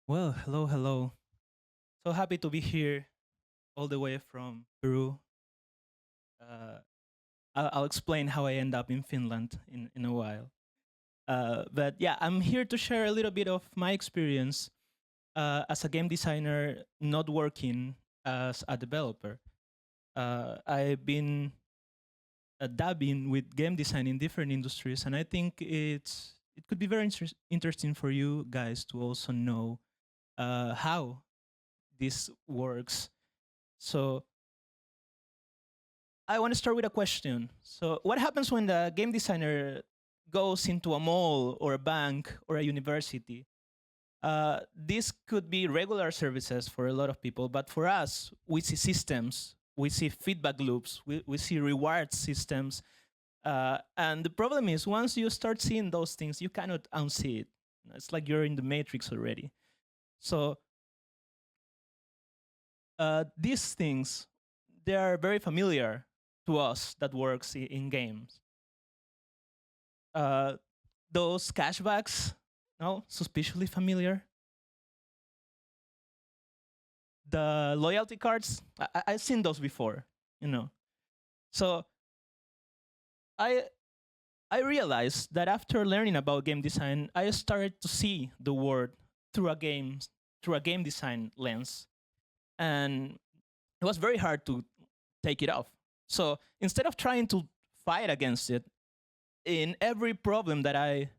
Well, hello, hello. So happy to be here all the way from Peru. Uh, I'll explain how I end up in Finland in a while. But yeah, I'm here to share a little bit of my experience as a game designer, not working as a developer. I've been dabbing with game design in different industries, and I think it could be very interesting for you guys to also know how this works. So I want to start with a question. So, what happens when the game designer goes into a mall or a bank or a university? This could be regular services for a lot of people, but for us, we see systems, we see feedback loops, we see reward systems. And the problem is, once you start seeing those things, you cannot unsee it. It's like you're in the matrix already. So, these things, they are very familiar to us that works in games. Uh, those cashbacks, no, suspiciously familiar. The loyalty cards, I've seen those before, you know. So I I realized that after learning about game design, I started to see the world through a game design lens, and it was very hard to take it off. So instead of trying to fight against it, in every problem that I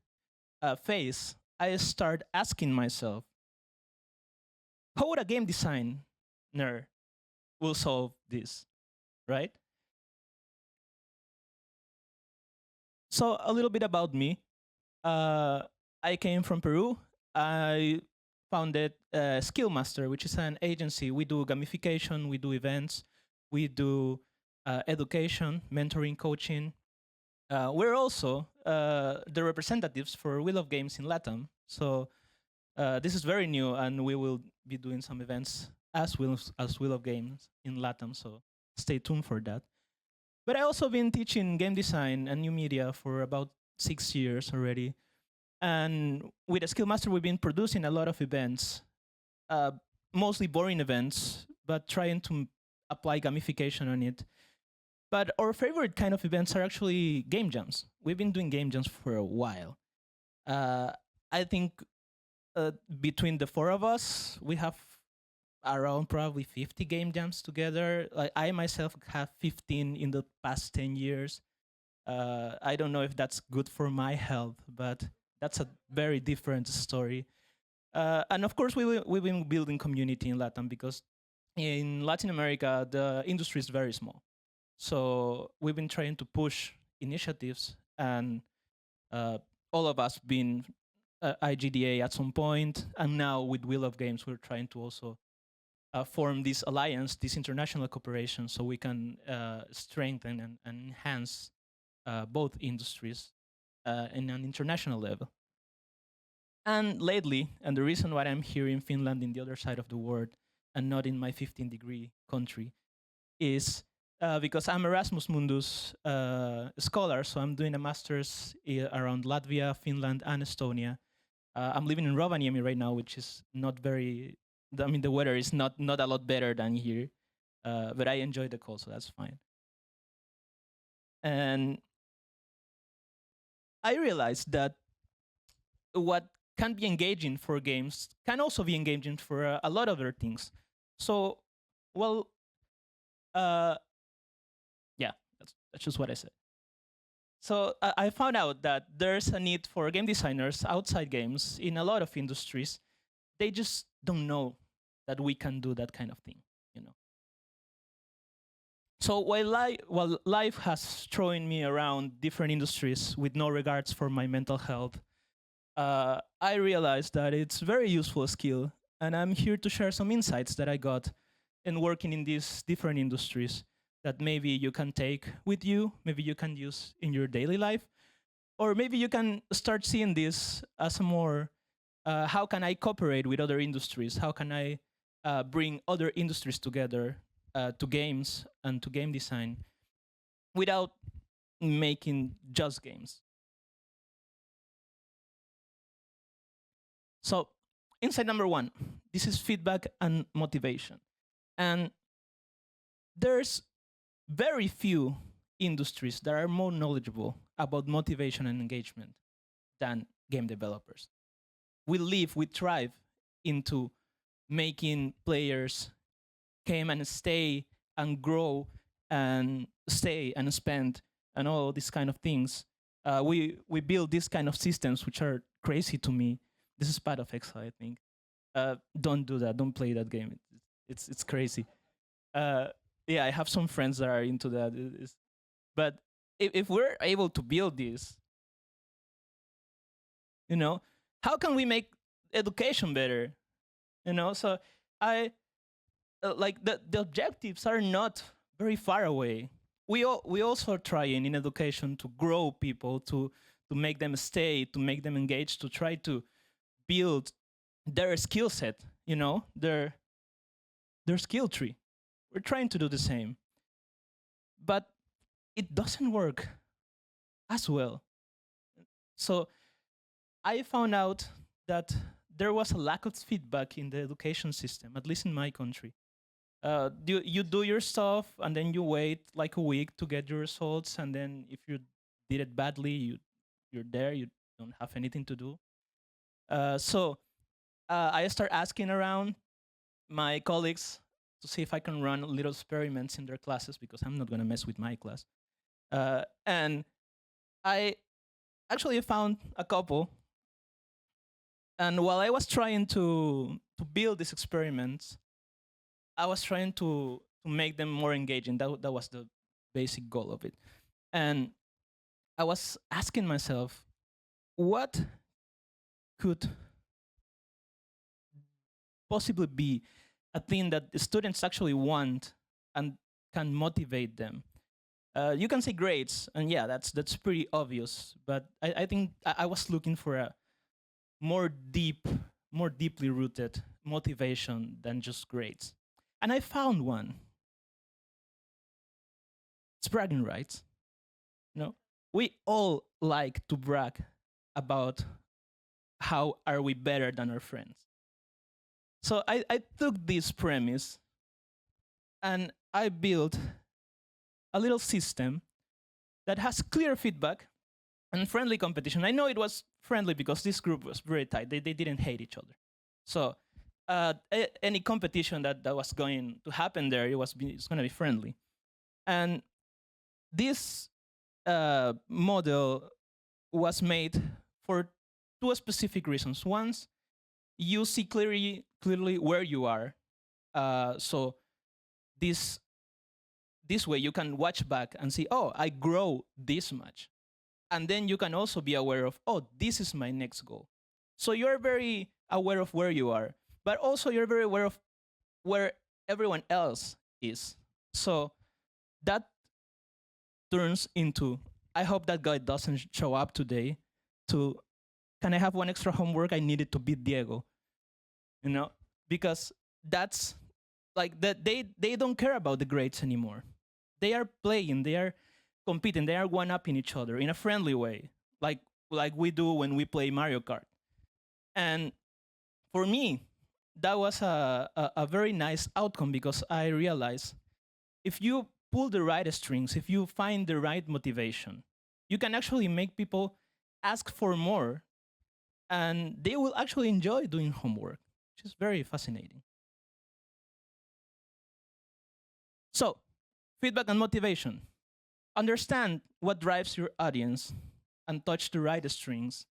face, I start asking myself, how would a game designer will solve this, right? So a little bit about me. Uh, I came from Peru. I founded SkillMaster, which is an agency. We do gamification, we do events, we do education, mentoring, coaching. We're also the representatives for Wheel of Games in LATAM. So this is very new, and we will be doing some events as Wheel of Games in LATAM. So stay tuned for that. But I also been teaching game design and new media for about 6 years already. And with a Skillmaster, we've been producing a lot of events, uh, mostly boring events, but trying to apply gamification on it. But our favorite kind of events are actually game jams. We've been doing game jams for a while. Uh, I think between the four of us, we have around probably 50 game jams together. Like I myself have 15 in the past 10 years. I don't know if that's good for my health, but that's a very different story. And of course, we've been building community in Latin because in Latin America, the industry is very small. So we've been trying to push initiatives, and uh, all of us been IGDA at some point, and now with Wheel of Games, we're trying to also form this alliance, this international cooperation, so we can strengthen and enhance both industries in an international level. And lately, and the reason why I'm here in Finland, in the other side of the world, and not in my 15-degree country, is because I'm Erasmus Mundus scholar, so I'm doing a master's around Latvia, Finland, and Estonia. I'm living in Rovaniemi right now, which is not very. I mean, the weather is not a lot better than here, but I enjoy the cold, so that's fine. And I realized that what can be engaging for games can also be engaging for a lot of other things. So, well, uh, yeah, that's just what I said. So I found out that there's a need for game designers outside games in a lot of industries. They just don't know that we can do that kind of thing, you know. So while life has thrown me around different industries with no regards for my mental health, I realized that it's a very useful skill, and I'm here to share some insights that I got in working in these different industries that maybe you can take with you, maybe you can use in your daily life, or maybe you can start seeing this as a more how can I cooperate with other industries? How can I bring other industries together to games and to game design without making just games? So, insight number one, this is feedback and motivation. And there's very few industries that are more knowledgeable about motivation and engagement than game developers. We live, we thrive into making players come and stay and grow and stay and spend and all these kind of things. We build these kind of systems which are crazy to me. This is part of Exile, I think. Don't do that. Don't play that game. It's crazy. Uh, yeah, I have some friends that are into that. But if we're able to build this, you know, how can we make education better? You know, so I like the objectives are not very far away. We also are trying in education to grow people, to make them stay, to make them engage, to try to build their skill set, you know, their skill tree. We're trying to do the same, but it doesn't work as well. So I found out that there was a lack of feedback in the education system, at least in my country. You do your stuff and then you wait like a week to get your results, and then if you did it badly, you're there. You don't have anything to do. So I start asking around my colleagues to see if I can run little experiments in their classes because I'm not gonna mess with my class. And I actually found a couple. And while I was trying to build these experiments, I was trying to make them more engaging. That was the basic goal of it. And I was asking myself, what could possibly be a thing that the students actually want and can motivate them? You can say grades, and yeah, that's pretty obvious. But I think I was looking for a more deeply rooted motivation than just grades. And I found one. It's bragging rights. You know, we all like to brag about how are we better than our friends. So I took this premise and I built a little system that has clear feedback and friendly competition. I know it was friendly because this group was very tight. They didn't hate each other. So any competition that was going to happen there, it's going to be friendly. And this model was made for two specific reasons. Once, you see clearly where you are. So this way you can watch back and see, oh, I grow this much. And then you can also be aware of, oh, this is my next goal. So you're very aware of where you are, but also you're very aware of where everyone else is. So that turns into, I hope that guy doesn't show up today, to, can I have one extra homework? I needed to beat Diego. You know, because that's like that they don't care about the grades anymore. They are playing, they are competing, they are one-upping each other in a friendly way, like we do when we play Mario Kart. And for me, that was a very nice outcome because I realized if you pull the right strings, if you find the right motivation, you can actually make people ask for more, and they will actually enjoy doing homework, which is very fascinating. So, feedback and motivation. Understand what drives your audience and touch the right strings,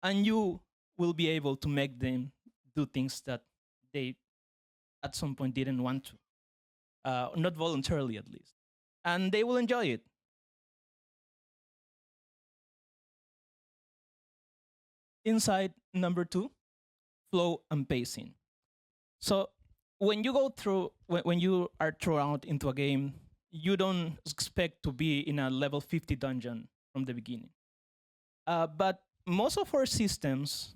and you will be able to make them do things that they at some point didn't want to, not voluntarily at least, and they will enjoy it. Insight number 2, flow and pacing. So when you go through, when you are thrown out into a game, you don't expect to be in a level 50 dungeon from the beginning. But most of our systems,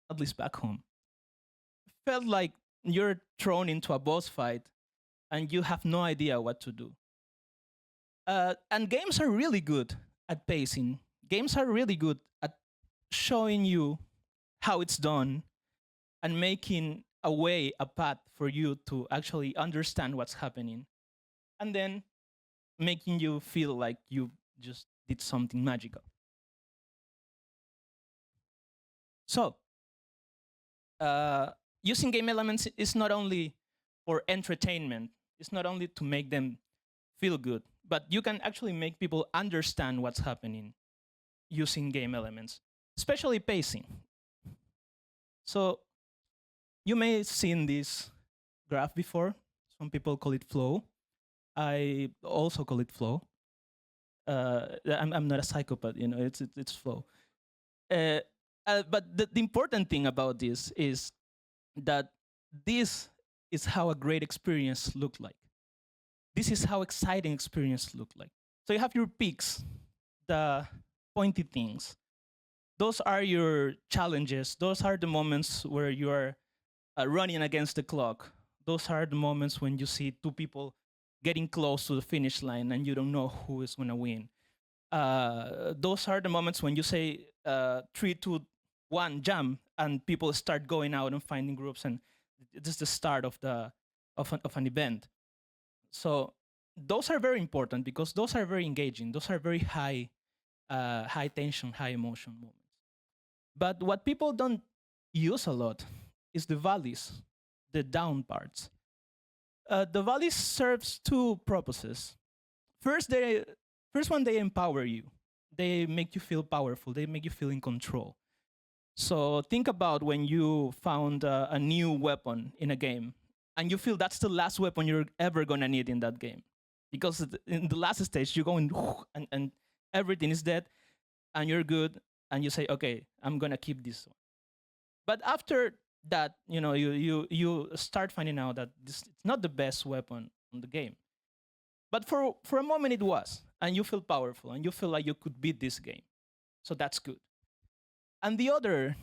at least back home, felt like you're thrown into a boss fight and you have no idea what to do. And games are really good at pacing. Games are really good at showing you how it's done and making a way, a path for you to actually understand what's happening, and then making you feel like you just did something magical. So, uh, using game elements is not only for entertainment, it's not only to make them feel good, but you can actually make people understand what's happening using game elements, especially pacing. So, you may have seen this graph before. Some people call it flow. I also call it flow. I'm not a psychopath, you know, it's flow. Uh, but the important thing about this is that this is how a great experience look like. This is how exciting experience look like. So you have your peaks, the pointy things. Those are your challenges. Those are the moments where you are running against the clock. Those are the moments when you see two people getting close to the finish line and you don't know who is going to win. Those are the moments when you say 3, 2, 1, jump, and people start going out and finding groups, and this is the start of an event. So those are very important because those are very engaging. Those are very high tension, high emotion moments. But what people don't use a lot is the valleys, the down parts. The valleys serves two purposes. First, first one, they empower you. They make you feel powerful. They make you feel in control. So think about when you found a new weapon in a game, and you feel that's the last weapon you're ever gonna need in that game, because in the last stage you're going and everything is dead, and you're good, and you say, okay, I'm gonna keep this one. But after that, you know, you start finding out that this it's not the best weapon on the game. But for a moment it was, and you feel powerful, and you feel like you could beat this game. So that's good. And the other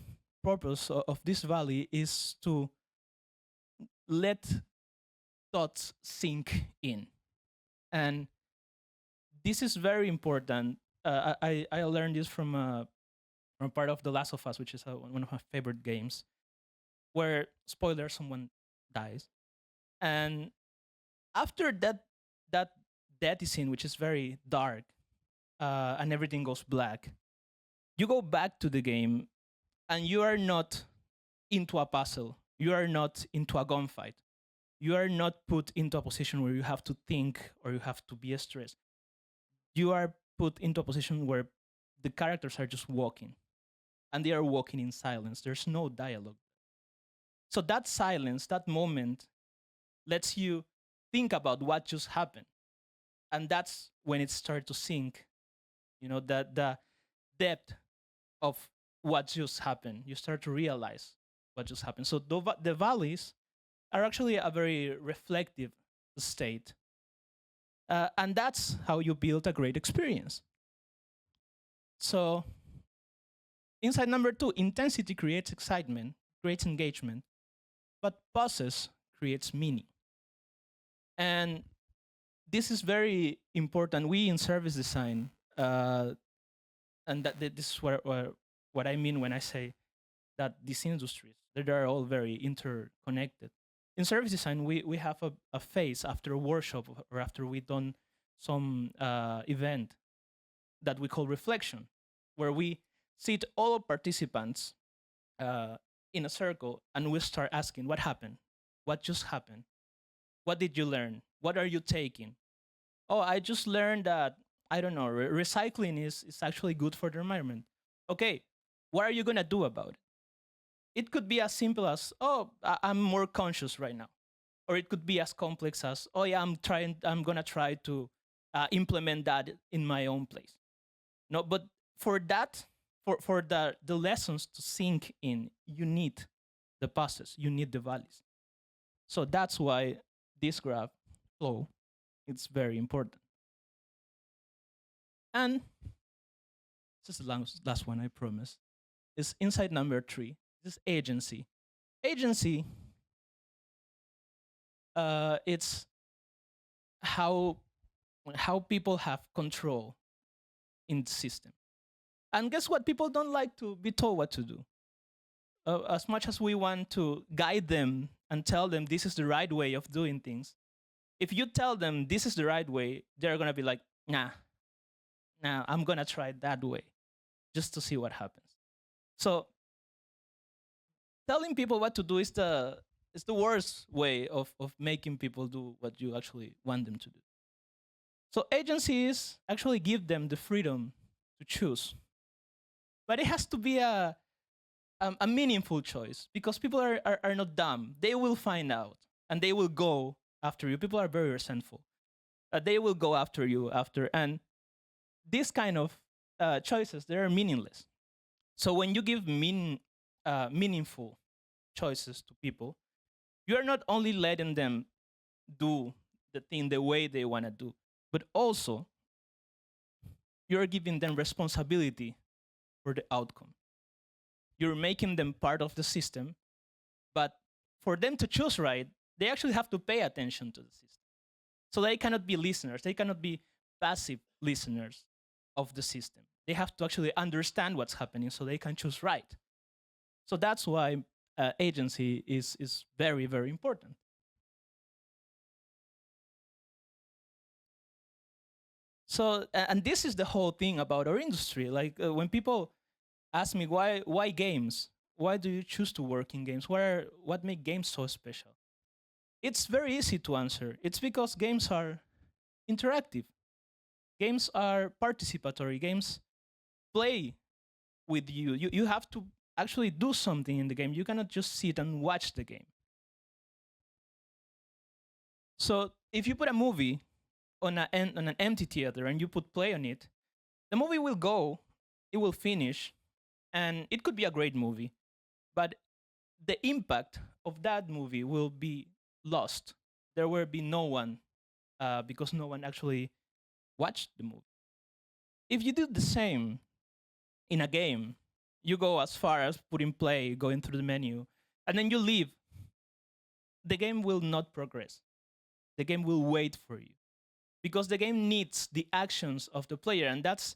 purpose of this valley is to let thoughts sink in. And this is very important. I learned this from part of The Last of Us, which is one of my favorite games, where, spoiler, someone dies. And after that death scene, which is very dark, and everything goes black, you go back to the game and you are not into a puzzle. You are not into a gunfight. You are not put into a position where you have to think or you have to be stressed. You are put into a position where the characters are just walking, and they are walking in silence. There's no dialogue. So that silence, that moment, lets you think about what just happened. And that's when it starts to sink, you know, the depth of what just happened. You start to realize what just happened. So the valleys are actually a very reflective state. And that's how you build a great experience. So, insight number 2, intensity creates excitement, creates engagement, but pauses creates meaning. And this is very important. We in service design, and this is what I mean when I say that these industries, they are all very interconnected. In service design, we have a phase after a workshop or after we've done some event that we call reflection, where we sit all participants in a circle and we start asking, what happened? What just happened? What did you learn? What are you taking? Oh, I just learned that, I don't know, recycling is actually good for the environment. Okay, what are you going to do about it? It could be as simple as, oh, I'm more conscious right now. Or it could be as complex as, oh yeah, I'm going to try to implement that in my own place. No, but for that, for the lessons to sink in, you need the passes, you need the valleys. So that's why this graph flow, it's very important. And this is the last one, I promise. Is insight number 3. This is agency. Agency, it's how people have control in the system. And guess what? People don't like to be told what to do. as much as we want to guide them and tell them this is the right way of doing things, if you tell them this is the right way, they're gonna be like, nah, nah, I'm gonna try that way just to see what happens. So telling people what to do is the worst way of making people do what you actually want them to do. So agencies actually give them the freedom to choose, but it has to be a meaningful choice because people are not dumb. They will find out and they will go after you. People are very resentful. They will go after you after, and these kind of choices, they are meaningless. So when you give meaningful choices to people, you are not only letting them do the thing the way they want to do, but also you're giving them responsibility for the outcome. You're making them part of the system, but for them to choose right, they actually have to pay attention to the system. So they cannot be listeners. They cannot be passive listeners of the system. They have to actually understand what's happening so they can choose right. So that's why agency is very, very important. So, and this is the whole thing about our industry. Like when people ask me why games, why do you choose to work in games? What make games so special? It's very easy to answer. It's because games are interactive. Games are participatory. Games play with you. You have to actually do something in the game. You cannot just sit and watch the game. So if you put a movie on an empty theater and you put play on it, the movie will go, it will finish, and it could be a great movie, but the impact of that movie will be lost. There will be no one because no one actually watched the movie. If you do the same in a game, you go as far as putting play, going through the menu, and then you leave, the game will not progress. The game will wait for you because the game needs the actions of the player, and that's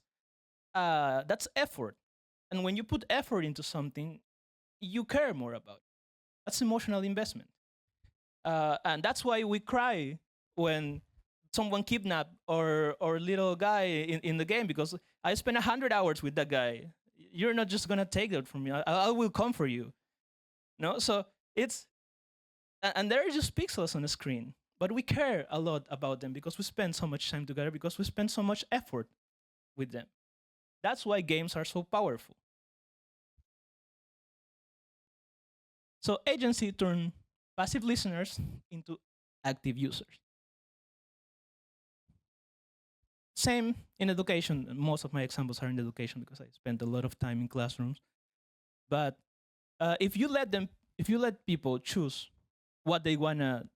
effort. And when you put effort into something, you care more about it. That's emotional investment. And that's why we cry when someone kidnapped or little guy in the game because I spent 100 hours with that guy. You're not just gonna take that from me. I will come for you. No, so it's and they're just pixels on the screen, but we care a lot about them because we spend so much time together because we spend so much effort with them. That's why games are so powerful. So agency turn passive listeners into active users. Same in education. Most of my examples are in education because I spent a lot of time in classrooms. But if you let people choose what they wanna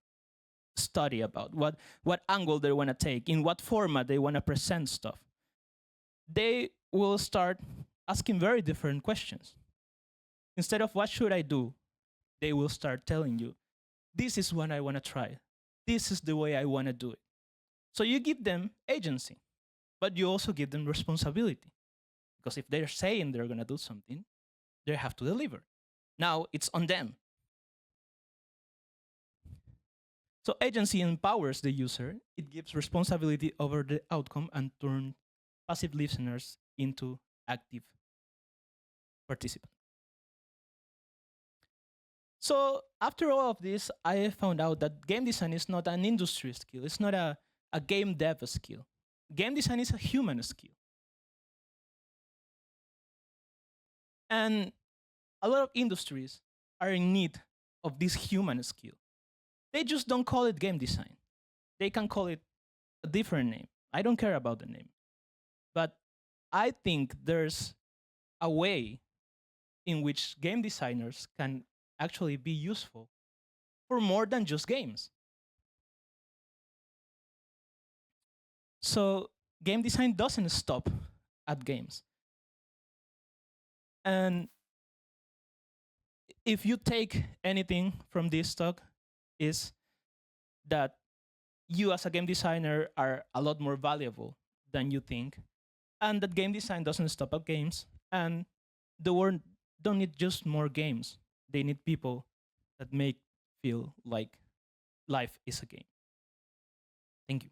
study about, what angle they wanna take, in what format they wanna present stuff, they will start asking very different questions. Instead of what should I do, they will start telling you, this is what I wanna try. This is the way I wanna do it. So you give them agency, but you also give them responsibility. Because if they're saying they're gonna do something, they have to deliver. Now it's on them. So agency empowers the user. It gives responsibility over the outcome and turns passive listeners into active participants. So after all of this, I found out that game design is not an industry skill. It's not a game dev skill. Game design is a human skill. And a lot of industries are in need of this human skill. They just don't call it game design. They can call it a different name. I don't care about the name. But I think there's a way in which game designers can actually be useful for more than just games. So game design doesn't stop at games. And if you take anything from this talk, is that you as a game designer are a lot more valuable than you think, and that game design doesn't stop at games, and the world don't need just more games. They need people that make feel like life is a game. Thank you.